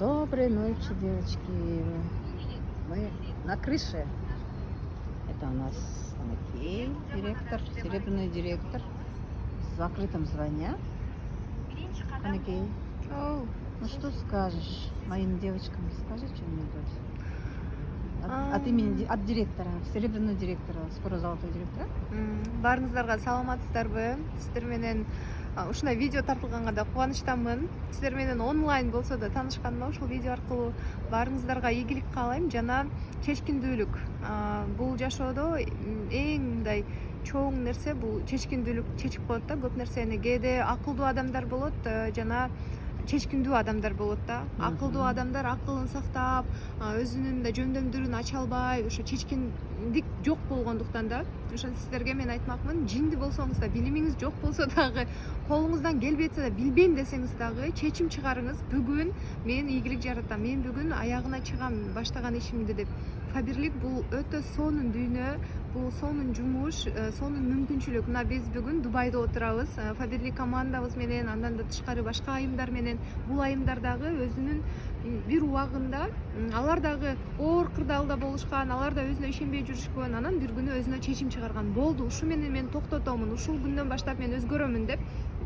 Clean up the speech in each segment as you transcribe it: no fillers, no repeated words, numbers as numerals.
Доброй ночи, девочки. Мы на крыше. Это у нас Анакей, директор, серебряный директор. В закрытом звоне. Анакей, Оу. ну что скажешь моим девочкам? Скажи что-нибудь. От имени, от директора, серебряного директора, скоро золотой директора. Баарыңыздарга саламатсыздарбы? Сиздер менен ушундай видео тартылганга да кубанычтамын. Сиздер менен онлайн болсо да таанышканыма ушул видео аркылуу баарыңыздарга ийгилик каалайм жана чечкиндүүлүк. Бул жашоодо эң мындай чоң нерсе бул чечкиндүүлүк чечип коет да көп нерсени. Кээде акылдуу адамдар болот жана чечкиндүү адамдар болот да. Акылдуу адамдар акылын сактап, өзүнүн да жөндөмдүрүн ача албай, ошо чечкиндик жок болгондуктан да, ошон сиздерге мен айтмакмын, жинди болсоңуз да, билимиңиз жок болсо дагы, колуңуздан келбей атса да, билбейм десеңиз дагы чечим чыгарыңыз. Бүгүн мен ийгилик жаратам, мен бүгүн аягына чыгам баштаган ишимди деп. Фаберлик бул өтө сонун дүйнө, бул сонун жумуш, сонун мүмкүнчүлүк. Мына биз бүгүн Дубайда отурабыз. Фаберлик командабыз менен, андан да тышкары башка айымдар менен. Бул айымдар дагы өзүнүн бир убагында алар дагы оор кырдаалда болушкан, алар да өзүнө ишенбей жүрүшкөн, анан бир күнү өзүнө чечим чыгарган. Болду, ушу менен мен токтотомун, ушул күндөн баштап мен өзгөрөмүн деп.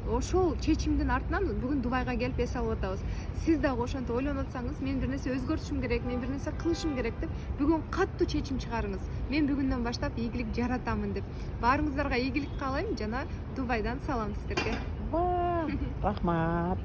Ошол чечимдин артынан бүгүн Дубайга келип эс алып атабыз. Сиз дагы ошентип ойлонуп атсаңыз, мен бир нерсе өзгөртүшүм керек, мен бир нерсе кылышым керек деп, бүгүн каттуу чечим чыгарыңыз. Мен бүгүндөн баштап ийгилик жаратамын деп. Баарыңыздарга ийгилик каалайм жана Дубайдан салам сиздерге. Рахмат.